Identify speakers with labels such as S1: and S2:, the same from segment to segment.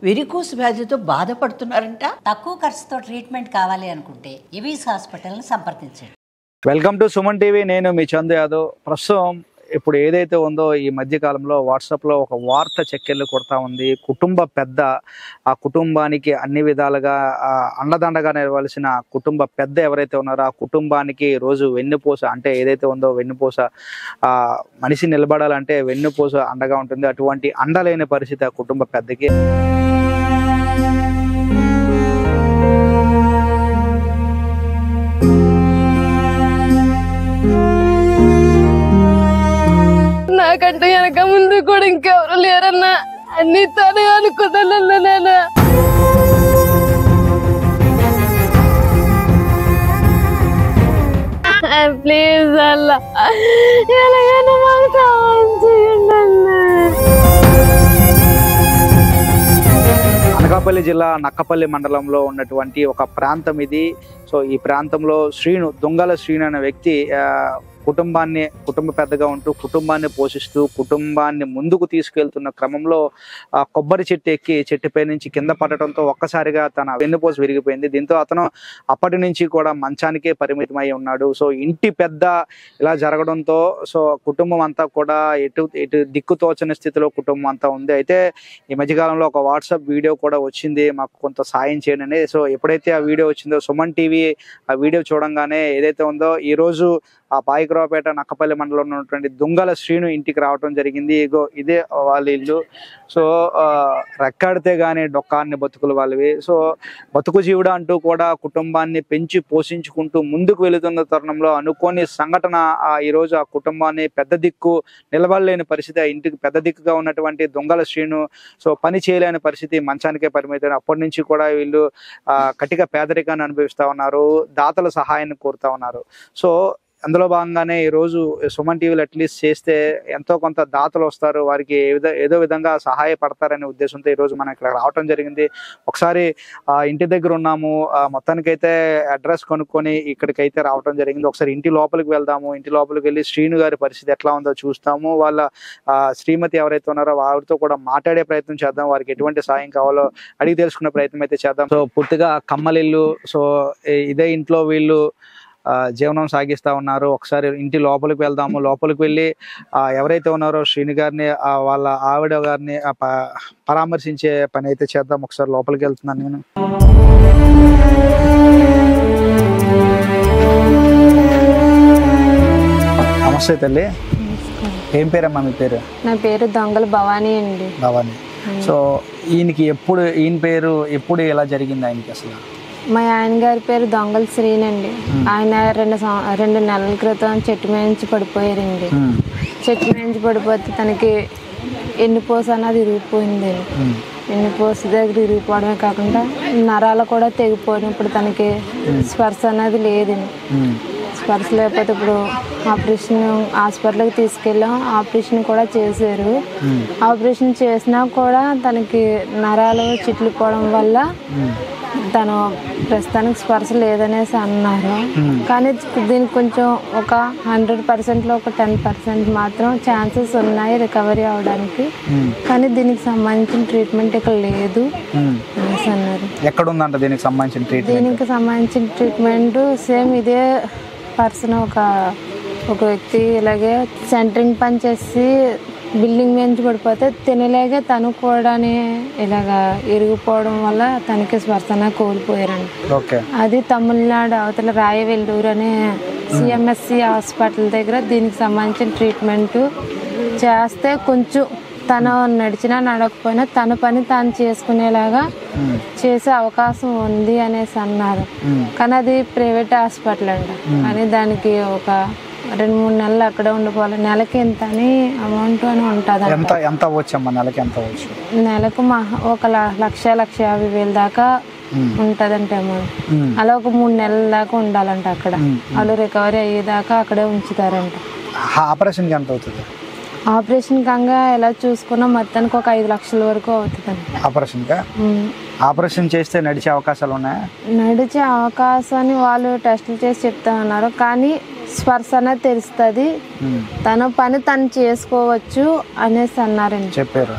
S1: Varicose వ్యాధితో బాధపడుతున్నారంట.
S2: తక్కువ ఖర్చుతో ట్రీట్మెంట్ కావాలి అనుకుంటే ఎవిస్ హాస్పిటల్ని సంప్రదించండి.
S3: Welcome to Suman TV. నేను మీ చందు యాదవ్. ప్రస్తుతం ఇప్పుడు ఏదైతే ఉందో ఈ మధ్యకాలంలో వాట్సాప్లో ఒక వార్త చక్కెర్లు కొడతా ఉంది. కుటుంబ పెద్ద, ఆ కుటుంబానికి అన్ని విధాలుగా అండదండగా నిలవలసిన కుటుంబ పెద్ద ఎవరైతే ఉన్నారో ఆ కుటుంబానికి రోజు వెన్నుపూస, అంటే ఏదైతే ఉందో వెన్నుపూస, మనిషి నిలబడాలంటే వెన్నుపూస అండగా ఉంటుంది. అటువంటి అండలేని పరిస్థితి ఆ కుటుంబ పెద్దకి.
S4: నాకంటే వెనక ముందు కూడా ఇంకెవరు లేరన్నా, అన్ని తనే అనుకున్నానన్నా. నేను ప్లీజ్ అల్లా ఎలాగైనా మాకు సహాయం చేయండి అన్నా.
S3: అనకాపల్లి జిల్లా నక్కపల్లి మండలంలో ఉన్నటువంటి ఒక ప్రాంతం ఇది. సో ఈ ప్రాంతంలో దొంగల శ్రీను అనే వ్యక్తి కుటుంబ పెద్దగా ఉంటూ కుటుంబాన్ని పోషిస్తూ కుటుంబాన్ని ముందుకు తీసుకెళ్తున్న క్రమంలో కొబ్బరి చెట్టు ఎక్కి చెట్టుపై నుంచి కింద పడటంతో ఒక్కసారిగా తన వెన్నుపూస విరిగిపోయింది. దీంతో అతను అప్పటి నుంచి కూడా మంచానికే పరిమితమై ఉన్నాడు. సో ఇంటి పెద్ద ఇలా జరగడంతో సో కుటుంబం అంతా కూడా ఎటు దిక్కుతోచని స్థితిలో కుటుంబం అంతా ఉంది. అయితే ఈ మధ్యకాలంలో ఒక వాట్సాప్ వీడియో కూడా వచ్చింది, మాకు కొంత సాయం చేయండి. సో ఎప్పుడైతే ఆ వీడియో వచ్చిందో సుమన్ టీవీ ఆ వీడియో చూడంగానే ఏదైతే ఉందో ఈరోజు ఆ పాయికరావుపేట నక్కపల్లి మండలంలో ఉన్నటువంటి దొంగల శ్రీను ఇంటికి రావడం జరిగింది. ఇదే వాళ్ళ ఇల్లు. సో రెక్కాడితే గానీ డొక్కాన్ని బతుకులు వాళ్ళవి. సో బతుకు జీవుడు అంటూ కూడా కుటుంబాన్ని పెంచి పోషించుకుంటూ ముందుకు వెళుతున్న తరుణంలో అనుకోని సంఘటన ఈరోజు ఆ కుటుంబాన్ని పెద్ద దిక్కు నిలబడలేని పరిస్థితి, ఆ ఇంటికి పెద్ద దిక్కుగా ఉన్నటువంటి దొంగల శ్రీను సో పని చేయలేని పరిస్థితి, మంచానికే పరిమితం. అప్పటి నుంచి కూడా వీళ్ళు కటిక పేదరికాన్ని అనుభవిస్తూ ఉన్నారు, దాతల సహాయాన్ని కోరుతా ఉన్నారు. సో అందులో భాగంగానే ఈరోజు సుమన్ టీవీలో అట్లీస్ట్ చేస్తే ఎంతో కొంత దాతలు వస్తారు, వారికి ఏదో విధంగా సహాయపడతారనే ఉద్దేశంతో ఈరోజు మనం ఇక్కడ రావటం జరిగింది. ఒకసారి ఇంటి దగ్గర ఉన్నాము, మొత్తానికైతే అడ్రస్ కనుక్కొని ఇక్కడికైతే రావటం జరిగింది. ఒకసారి ఇంటి లోపలికి వెళ్దాము. ఇంటి లోపలికి వెళ్ళి శ్రీను గారి పరిస్థితి ఎట్లా ఉందో చూస్తాము. వాళ్ళ శ్రీమతి ఎవరైతే ఉన్నారో వారితో కూడా మాట్లాడే ప్రయత్నం చేద్దాం, వారికి ఎటువంటి సాయం కావాలో అడిగి తెలుసుకునే ప్రయత్నం అయితే చేద్దాం. సో పూర్తిగా కమ్మలిల్లు. సో ఇదే ఇంట్లో వీళ్ళు జీవనం సాగిస్తా ఉన్నారు. ఒకసారి ఇంటి లోపలికి వెళ్దాము. లోపలికి వెళ్ళి ఎవరైతే ఉన్నారో శ్రీను గారిని, వాళ్ళ ఆవిడ గారిని పరామర్శించే పని అయితే చేద్దాం. ఒకసారి లోపలికి వెళ్తున్నాను నేను. నమస్తే తల్లి, ఏం పేరమ్మా మీ పేరు?
S4: నా పేరు దొంగల భవానీ అండి.
S3: భవానీ. సో ఈయన పేరు ఎప్పుడు ఎలా జరిగింది ఆయనకి అసలు?
S4: మా ఆయన గారి పేరు దొంగల శ్రీనండి. ఆయన 2 నెలల క్రితం చెట్టు మేంచి పడిపోయారండి. చెట్టు మేంచి పడిపోతే తనకి ఎన్నుపూస అన్నది ఇరిగిపోయింది. ఎన్నుపూస దగ్గర ఇరిగిపోవడమే కాకుండా నరాలు కూడా తెగిపోయినప్పుడు తనకి స్పర్శ అనేది లేదండి. స్పర్శ లేకపోతే ఇప్పుడు హాస్పిటల్కి తీసుకెళ్ళాం, ఆపరేషన్ కూడా చేశారు. ఆపరేషన్ చేసినా కూడా తనకి నరాలు చిట్లిపోవడం వల్ల తను ప్రస్తుతానికి స్పర్శ లేదనేసి అన్నారు. కానీ దీనికి కొంచెం ఒక 100%లో ఒక 10% మాత్రం ఛాన్సెస్ ఉన్నాయి రికవరీ అవడానికి. కానీ దీనికి సంబంధించిన ట్రీట్మెంట్ ఇక్కడ లేదు అనేసి అన్నారు.
S3: ఎక్కడ ఉందంట దీనికి సంబంధించిన ట్రీట్మెంట్?
S4: దీనికి సంబంధించిన ట్రీట్మెంట్ సేమ్ ఇదే పర్సన్, ఒక వ్యక్తి ఇలాగే సెంటరింగ్ పని చేసి బిల్డింగ్ మీద పడిపోతే తినలేక తను కూడా ఇలాగా ఇరిగిపోవడం వల్ల తనకి స్పర్శన కోల్పోయారండి. అది తమిళనాడు అవతల రాయవెల్లూరు అనే CMSC హాస్పిటల్ దగ్గర దీనికి సంబంధించిన ట్రీట్మెంట్ చేస్తే కొంచెం తను నడిచినా నడకపోయినా తన పని తాను చేసుకునేలాగా చేసే అవకాశం ఉంది అనేసి అన్నారు. కానీ అది ప్రైవేట్ హాస్పిటల్ అండి. కానీ దానికి ఒక 2-3 నెలలు అక్కడే ఉండిపోవాలి. నెలకి ఎంత అని అమౌంట్ అని ఉంటుంది. నెలకు ఒక 1,50,000 దాకా ఉంటుందంటే అమౌంట్. అలా ఒక 3 నెలల దాకా ఉండాలంట అక్కడ. వాళ్ళు రికవరీ అయ్యేదాకా అక్కడే ఉంచుతారంట.
S3: ఆపరేషన్ ఎంత అవుతుంది?
S4: ఆపరేషన్ కంగా ఎలా చూసుకున్నా మొత్తానికి ఒక 5 లక్షల వరకు అవుతుందండి.
S3: ఆపరేషన్ చేస్తే నడిచే అవకాశాలు ఉన్నాయా?
S4: నడిచే అవకాశాన్ని వాళ్ళు టెస్టులు చేసి చెప్తా ఉన్నారు. కానీ స్పర్శ అనేది తెలుస్తుంది, తన పని తను చేసుకోవచ్చు అనేసి అన్నారండి,
S3: చెప్పారు.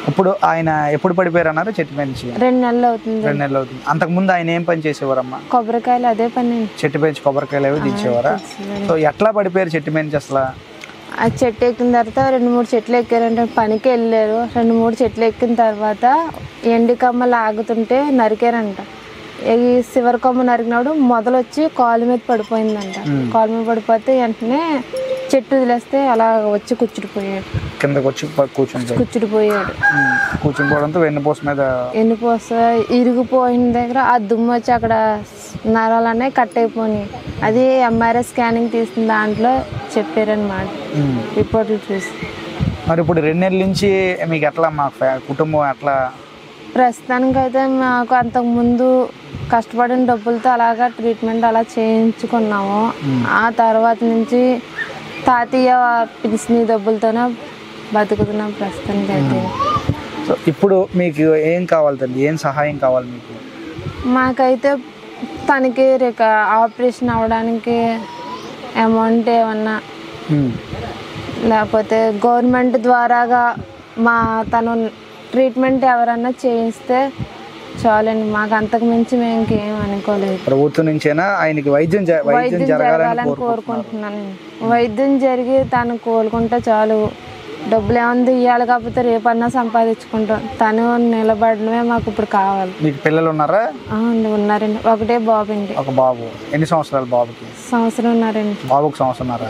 S3: ఇప్పుడు ఆయన ఎప్పుడు పడిపోయారు అన్నారు? చెట్టు మీద నుంచి
S4: 2 నెలలు అవుతుంది.
S3: 2 నెలలు అవుతుంది. అంతకుముందు ఆయన ఏం పని చేసేవారమ్మా?
S4: కొబ్బరికాయలు అదే పని అండి.
S3: చెట్టు పెంచి కొబ్బరికాయలు అవి దించేవారా? సో ఎట్లా పడిపోయారు చెట్టు మీద నుంచి అసలు?
S4: ఆ చెట్టు ఎక్కిన తర్వాత 2-3 చెట్లు ఎక్కారంటే పనికి వెళ్ళారు. 2-3 చెట్లు ఎక్కిన తర్వాత ఎండి కమ్మలు ఆగుతుంటే నరికారంట. ఈ శివరి కొమ్మ నరికినప్పుడు మొదలు వచ్చి కాలు మీద పడిపోయిందంట. కాలు మీద పడిపోతే వెంటనే చెట్టు వదిలేస్తే అలా వచ్చి కూర్చుడిపోయాడు.
S3: కిందకి వచ్చి
S4: కూర్చుడిపోయాడు.
S3: కూర్చునిపోవడంతో
S4: వెన్నుపూస ఇరిగిపోయిన దగ్గర ఆ దుమ్ము వచ్చి అక్కడ నరాలనే కట్ అయిపోయినాయి. అది ఎంఆర్ఐ స్కానింగ్ తీసిన దాంట్లో చెప్పారనమాట రిపోర్ట్లు చూసి.
S3: మరి ఇప్పుడు 2 నెలల నుంచి మీకు ఎట్లా మా కుటుంబం ఎట్లా?
S4: ప్రస్తుతానికైతే మాకు అంతకుముందు కష్టపడిన డబ్బులతో అలాగా ట్రీట్మెంట్ అలా చేయించుకున్నాము. ఆ తర్వాత నుంచి తాతయ్య పిలిచిన డబ్బులతోనే బతుకుతున్నాం ప్రస్తుతానికి అయితే.
S3: సో ఇప్పుడు మీకు ఏం కావాలి తండ్రి? ఏం సహాయం కావాలి మీకు?
S4: మాకైతే తనకి ఆపరేషన్ అవ్వడానికి అమౌంట్ ఏమన్నా లేకపోతే గవర్నమెంట్ ద్వారాగా తను ట్రీట్మెంట్ ఎవరన్నా చేయిస్తే చాలండి. మాకు అంతకు మించి మేము ఇంకేం అనుకోలేదు.
S3: ప్రభుత్వం నుంచేనా ఆయనకి వైద్యం జరగాలని
S4: కోరుకుంటున్నాను. వైద్యం జరిగి తను కోలుకుంటే చాలు. డబ్బులు ఏమన్నా ఇవ్వాలి కాకపోతే రేపన్నా సంపాదించుకుంటాం. తను నిలబడమే మాకు ఇప్పుడు కావాలి.
S3: మీకు పిల్లలు ఉన్నారా?
S4: ఉన్నారండి. ఒకటే బాబు అండి.
S3: ఒక బాబు. ఎన్ని సంవత్సరాలు బాబుకి?
S4: 1 సంవత్సరం ఉన్నారండి.
S3: బాబుకి 1 సంవత్సరంన్నర.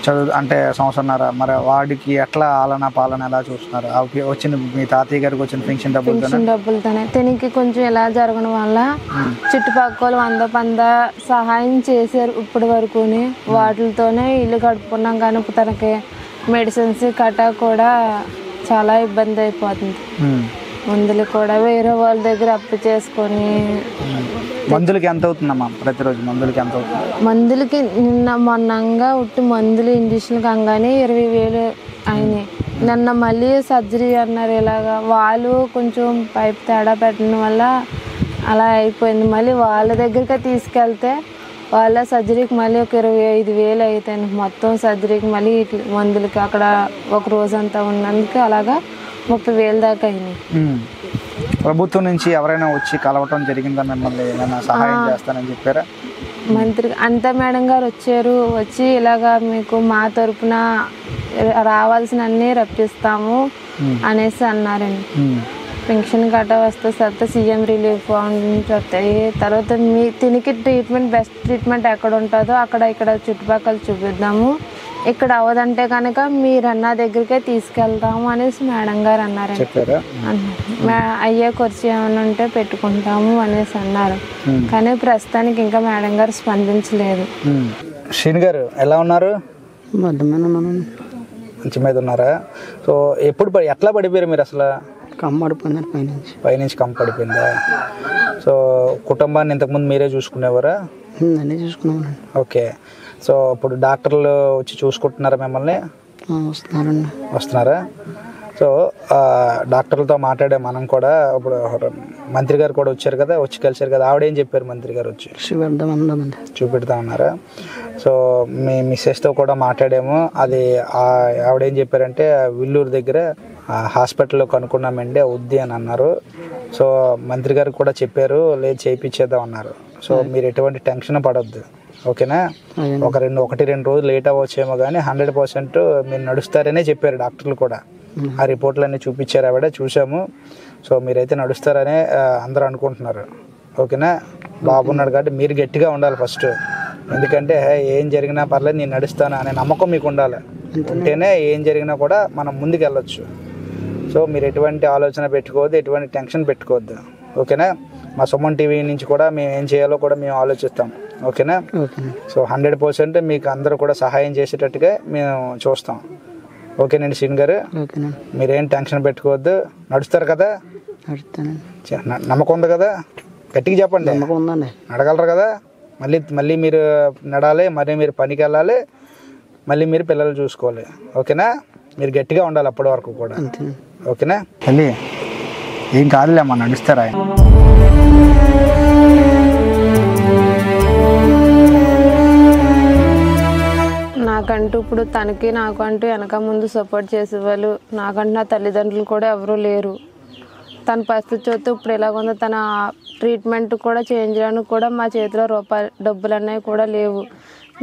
S3: చదువు అంటే 1 సంవత్సరంన్నర. మరి వాడికి ఎట్లా ఆలనా పాలన ఎలా చూస్తున్నారు? వచ్చిన మీ తాతయ్య గారికి వచ్చిన పెన్షన్
S4: డబ్బులతోనే తనకి కొంచెం ఇలా జరగడం వల్ల చుట్టుపక్కల 100 సహాయం చేశారు ఇప్పటి వరకుని. వాటితోనే ఇల్లు గడుపుకున్నాం. కానీ తనకి మెడిసిన్స్ కట్టా కూడా చాలా ఇబ్బంది అయిపోతుంది. మందులు కూడా వేరే వాళ్ళ దగ్గర అప్పు చేసుకొని.
S3: మందులకి ఎంత అవుతుందమ్మా ప్రతిరోజు? మందులకి ఎంత అవుతుంది?
S4: మందులకి మొన్నంగా ఉట్టి మందులు ఇంజక్షన్లు కంగానే 20,000 అయినాయి. నిన్న మళ్ళీ సర్జరీ అన్నారు. ఇలాగా వాళ్ళు కొంచెం పైప్ తేడా పెట్టడం వల్ల అలా అయిపోయింది. మళ్ళీ వాళ్ళ దగ్గరికి తీసుకెళ్తే వాళ్ళ సర్జరీకి మళ్ళీ ఒక 25,000 అవుతాయి. మొత్తం సర్జరీకి మళ్ళీ మందులకి అక్కడ ఒక రోజంతా ఉన్నందుకు అలాగా 30,000 దాకా అయినాయి.
S3: ప్రభుత్వం నుంచి ఎవరైనా వచ్చి కలవటం జరిగిందా మిమ్మల్ని? ఏమైనా సహాయం చేస్తానని చెప్పారా?
S4: మంత్రి అనిత మేడం గారు వచ్చారు. వచ్చి ఇలాగా మీకు మా తరపున రావాల్సిన అన్నీ రప్పిస్తాము అనేసి అన్నారండి. పెన్షన్ గట్రా వస్తే సీఎం రిలీఫ్ ఫండ్ నుంచి వస్తాయి. తర్వాత తినికి ట్రీట్మెంట్ బెస్ట్ ట్రీట్మెంట్ ఎక్కడ ఉంటుందో ఇక్కడ చుట్టుపక్కల చూపిద్దాము. ఇక్కడ అవ్వదంటే కనుక మీరన్నా దగ్గరికే తీసుకెళ్తాము అనేసి మేడం గారు అన్నారండి. అయ్యే ఖర్చు ఏమైనా ఉంటే పెట్టుకుంటాము అనేసి అన్నారు. కానీ ప్రస్తుతానికి ఇంకా మేడం గారు స్పందించలేదు.
S3: శ్రీని గారు ఎలా ఉన్నారు? మంచి మీద ఉన్నారా? సో ఎట్లా పడిపోయారు మీరు అసలు? పైనుంచి కమ్మ పడిపోయిందా? సో కుటుంబాన్ని ఇంతకుముందు మీరే చూసుకునేవారా? ఓకే. సో ఇప్పుడు డాక్టర్లు వచ్చి చూసుకుంటున్నారా మిమ్మల్ని? వస్తున్నారా? సో డాక్టర్లతో మాట్లాడే మనం కూడా ఇప్పుడు మంత్రి గారు కూడా వచ్చారు కదా, వచ్చి కలిసారు కదా. ఆవిడేం చెప్పారు? మంత్రి గారు వచ్చి చూపెడతా ఉన్నారా? సో మీ మిస్సెస్తో కూడా మాట్లాడాము. అది ఆవిడేం చెప్పారంటే విల్లూరు దగ్గర హాస్పిటల్లో కనుక్కున్నామండి అవుద్ది అని అన్నారు. సో మంత్రి గారు కూడా చెప్పారు లేదు చేయించేద్దాం అన్నారు. సో మీరు ఎటువంటి టెన్షన్ పడొద్దు, ఓకేనా? 1-2 రోజులు లేట్ అవ్వచ్చేమో కానీ 100% మీరు నడుస్తారనే చెప్పారు డాక్టర్లు కూడా. ఆ రిపోర్ట్లన్నీ చూపించారు ఆవిడ, చూసాము. సో మీరైతే నడుస్తారనే అందరూ అనుకుంటున్నారు, ఓకేనా? బాబు ఉన్నాడు కాబట్టి మీరు గట్టిగా ఉండాలి ఫస్ట్. ఎందుకంటే ఏం జరిగినా పర్లేదు నేను నడుస్తాను అనే నమ్మకం మీకు ఉండాలి. ఉంటేనే ఏం జరిగినా కూడా మనం ముందుకు వెళ్ళొచ్చు. సో మీరు ఎటువంటి ఆలోచన పెట్టుకోవద్దు, ఎటువంటి టెన్షన్ పెట్టుకోవద్దు, ఓకేనా? మా సుమన్ టీవీ నుంచి కూడా మేము ఏం చేయాలో కూడా మేము ఆలోచిస్తాం, ఓకేనా? సో 100% మీకు అందరూ కూడా సహాయం చేసేటట్టుగా మేము చూస్తాం, ఓకేనండి శ్రీని గారు? మీరేం టెన్షన్ పెట్టుకోవద్దు. నడుస్తారు కదా? నమ్మకం ఉంది కదా? గట్టిగా చెప్పండి. నడగలరు కదా? మళ్ళీ మీరు నడాలి, మళ్ళీ మీరు పనికి వెళ్ళాలి, మళ్ళీ మీరు పిల్లలు చూసుకోవాలి, ఓకేనా? మీరు గట్టిగా ఉండాలి అప్పటి వరకు కూడా, ఓకేనా? తల్లి ఏం కాదులేమ్మా, నడుస్తారా?
S4: నాకంటూ ఇప్పుడు తనకి నాకు అంటూ వెనక ముందు సపోర్ట్ చేసేవాళ్ళు, నాకంటూ నా తల్లిదండ్రులు కూడా ఎవరూ లేరు. తన పరిస్థితి చూస్తే ఇప్పుడు ఎలాగుందో, తన ట్రీట్మెంట్ కూడా చేయించడానికి కూడా మా చేతిలో డబ్బులు అనేవి కూడా లేవు.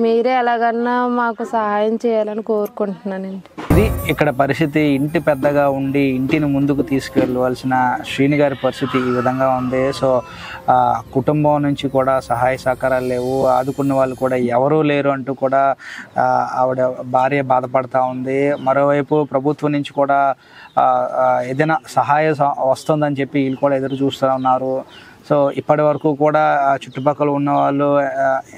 S4: మీరే ఎలాగన్నా మాకు సహాయం చేయాలని కోరుకుంటున్నానండి.
S3: ఇది ఇక్కడ పరిస్థితి. ఇంటి పెద్దగా ఉండి ఇంటిని ముందుకు తీసుకెళ్ళవలసిన శ్రీని గారి పరిస్థితి ఈ విధంగా ఉంది. సో కుటుంబం నుంచి కూడా సహాయ సహకారాలు లేవు, ఆదుకున్న వాళ్ళు కూడా ఎవరూ లేరు అంటూ కూడా ఆవిడ భార్య బాధపడతా ఉంది. మరోవైపు ప్రభుత్వం నుంచి కూడా ఏదైనా సహాయం వస్తుందని చెప్పి వీళ్ళు కూడా ఎదురు చూస్తూ ఉన్నారు. సో ఇప్పటి వరకు కూడా చుట్టుపక్కల ఉన్న వాళ్ళు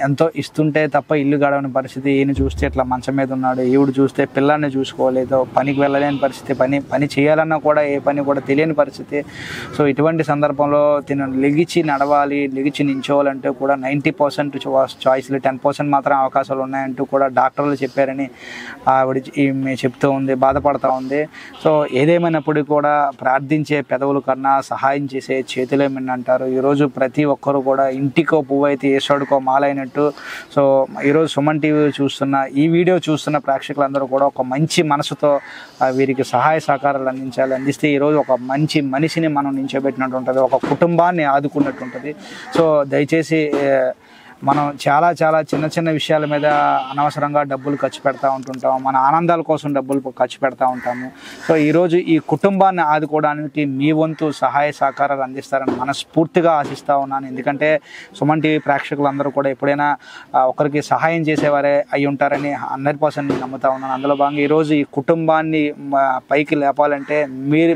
S3: ఎంతో ఇస్తుంటే తప్ప ఇల్లు గడవని పరిస్థితి. ఈయన చూస్తే ఇట్లా మంచం మీద ఉన్నాడు, ఈవిడ చూస్తే పిల్లల్ని చూసుకోలేదు, పనికి వెళ్ళలేని పరిస్థితి, పని చేయాలన్నా కూడా ఏ పని కూడా తెలియని పరిస్థితి. సో ఇటువంటి సందర్భంలో తిను లెగిచి నడవాలి, లెగిచి నించోవాలంటే కూడా 90% చాయిస్లు, 10% మాత్రం అవకాశాలు ఉన్నాయంటూ కూడా డాక్టర్లు చెప్పారని ఆవిడ ఈమె చెప్తూ ఉంది, బాధపడతా ఉంది. సో ఏదేమైనప్పటికీ కూడా ప్రార్థించే పెదవుల కన్నా సహాయం చేసే చేతులేమని ఈరోజు ప్రతి ఒక్కరు కూడా ఇంటికో పువ్వు అయితే ఏసాడుకో మాలైనట్టు. సో ఈరోజు సుమన్ టీవీ చూస్తున్న, ఈ వీడియో చూస్తున్న ప్రేక్షకులందరూ కూడా ఒక మంచి మనసుతో వీరికి సహాయ సహకారాలు అందిస్తే ఈరోజు ఒక మంచి మనిషిని మనం నించోబెట్టినట్టు ఉంటుంది, ఒక కుటుంబాన్ని ఆదుకున్నట్టు ఉంటుంది. సో దయచేసి మనం చాలా చిన్న చిన్న విషయాల మీద అనవసరంగా డబ్బులు ఖర్చు పెడతా ఉంటుంటాం, మన ఆనందాల కోసం డబ్బులు ఖర్చు పెడతా ఉంటాము. సో ఈరోజు ఈ కుటుంబాన్ని ఆదుకోవడానికి మీ వంతు సహాయ సహకారాలు అందిస్తారని మనస్ఫూర్తిగా ఆశిస్తూ ఉన్నాను. ఎందుకంటే సుమన్ టీవీ ప్రేక్షకులందరూ కూడా ఎప్పుడైనా ఒకరికి సహాయం చేసేవారే అయి ఉంటారని 100% నేను నమ్ముతా ఉన్నాను. అందులో భాగంగా ఈరోజు ఈ కుటుంబాన్ని పైకి లేపాలంటే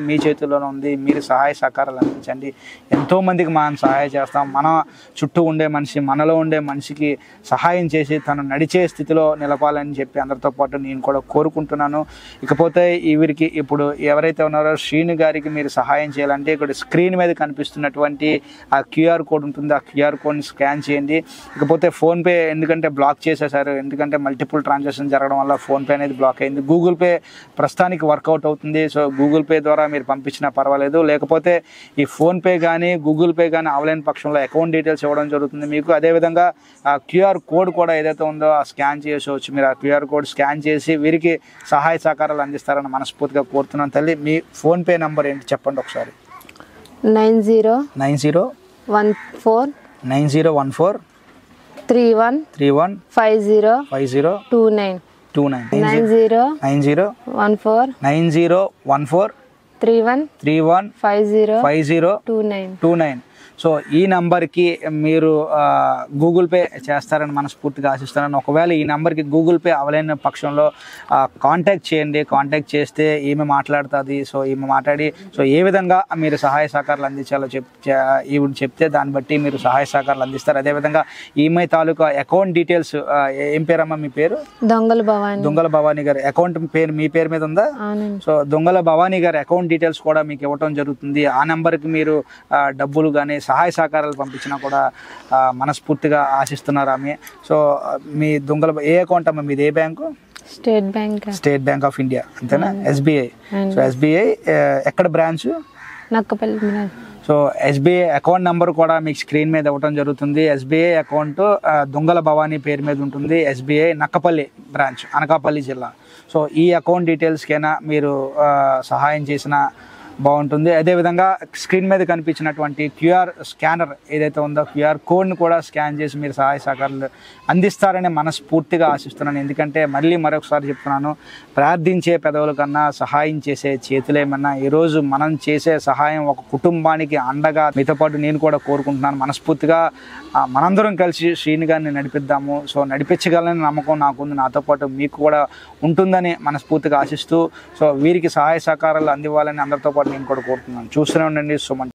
S3: మీ చేతుల్లోనే ఉంది. మీరు సహాయ సహకారాలు అందించండి. ఎంతోమందికి మనం సహాయం చేస్తాం. మన చుట్టూ ఉండే మనిషి, మనలో ఉండే మనిషికి సహాయం చేసి తను నడిచే స్థితిలో నిలపాలని చెప్పి అందరితో పాటు నేను కూడా కోరుకుంటున్నాను. ఇకపోతే వీరికి ఇప్పుడు ఎవరైతే ఉన్నారో శ్రీని గారికి మీరు సహాయం చేయాలంటే ఇక్కడ స్క్రీన్ మీద కనిపిస్తున్నటువంటి ఆ QR కోడ్ ఉంటుంది, ఆ QR కోడ్ని స్కాన్ చేయండి. ఇకపోతే ఫోన్పే ఎందుకంటే బ్లాక్ చేసేసారు, ఎందుకంటే మల్టిపుల్ ట్రాన్సాక్షన్ జరగడం వల్ల ఫోన్పే అనేది బ్లాక్ అయింది. గూగుల్ పే ప్రస్తుతానికి వర్కౌట్ అవుతుంది. సో గూగుల్ పే ద్వారా మీరు పంపించినా పర్వాలేదు. లేకపోతే ఈ ఫోన్పే కానీ గూగుల్ పే కానీ అవలేని పక్షంలో అకౌంట్ డీటెయిల్స్ ఇవ్వడం జరుగుతుంది మీకు. అదేవిధంగా ఆ QR కోడ్ కూడా ఏదైతే ఉందో ఆ స్కాన్ చేసుకోవచ్చు. మీరు ఆ QR కోడ్ స్కాన్ చేసి వీరికి సహాయ సహకారాలు అందిస్తారని మనస్ఫూర్తిగా కోరుతున్నాను. తల్లి, మీ ఫోన్పే నంబర్ ఏంటి చెప్పండి ఒకసారి.
S4: 9014 31 50 31 50 సో ఈ నంబర్కి మీరు గూగుల్ పే చేస్తారని మనస్ఫూర్తిగా ఆశిస్తున్నాను. ఒకవేళ ఈ నెంబర్కి గూగుల్ పే అవలేని పక్షంలో కాంటాక్ట్ చేయండి. కాంటాక్ట్ చేస్తే ఈమె మాట్లాడుతుంది. సో ఈమె మాట్లాడి సో ఏ విధంగా మీరు సహాయ సహకారాలు అందించాలో ఈవిడ చెప్తే దాన్ని బట్టి మీరు సహాయ సహకారాలు అందిస్తారు. అదేవిధంగా ఈమె తాలూకా అకౌంట్ డీటెయిల్స్ ఏం పేరమ్మా మీ పేరు? దొంగల భవానీ గారు. అకౌంట్ పేరు మీ పేరు మీద ఉందా? సో దొంగల భవానీ గారి అకౌంట్ డీటెయిల్స్ కూడా మీకు ఇవ్వటం జరుగుతుంది. ఆ నెంబర్కి మీరు డబ్బులు కానీ సహాయ సహకారాలు పంపించినా కూడా మనస్ఫూర్తిగా ఆశిస్తున్నారు ఆమె. సో మీ దొంగల ఏ అకౌంట్ అమ్మా మీది? ఏ bank? State Bank of India అంతేనా? SBI. సో SBI ఎక్కడ branch? Nakkapalli branch.
S3: So SBI account number కూడా మీకు స్క్రీన్ మీద ఇవ్వడం జరుగుతుంది. SBI అకౌంట్ దొంగల భవానీ పేరు మీద ఉంటుంది. SBI నక్కపల్లి బ్రాంచ్, అనకాపల్లి జిల్లా. సో ఈ అకౌంట్ డీటెయిల్స్కైనా మీరు సహాయం చేసిన బాగుంటుంది. అదేవిధంగా స్క్రీన్ మీద కనిపించినటువంటి QR స్కానర్ ఏదైతే ఉందో QR కోడ్ని కూడా స్కాన్ చేసి మీరు సహాయ సహకారాలు అందిస్తారని మనస్ఫూర్తిగా ఆశిస్తున్నాను. ఎందుకంటే మరొకసారి చెప్తున్నాను, ప్రార్థించే పెదవుల కన్నా సహాయం చేసే చేతులేమన్నా. ఈరోజు మనం చేసే సహాయం ఒక కుటుంబానికి అండగా మీతో పాటు నేను కూడా కోరుకుంటున్నాను. మనస్ఫూర్తిగా మనందరం కలిసి శ్రీని గారిని నడిపిద్దాము. సో నడిపించగలని నమ్మకం నాకుంది, నాతో పాటు మీకు కూడా ఉంటుందని మనస్ఫూర్తిగా ఆశిస్తూ సో వీరికి సహాయ సహకారాలు అందివ్వాలని అందరితో పాటు నేను కూడా కోరుతున్నాను. చూస్తూనే ఉండండి సుమన్.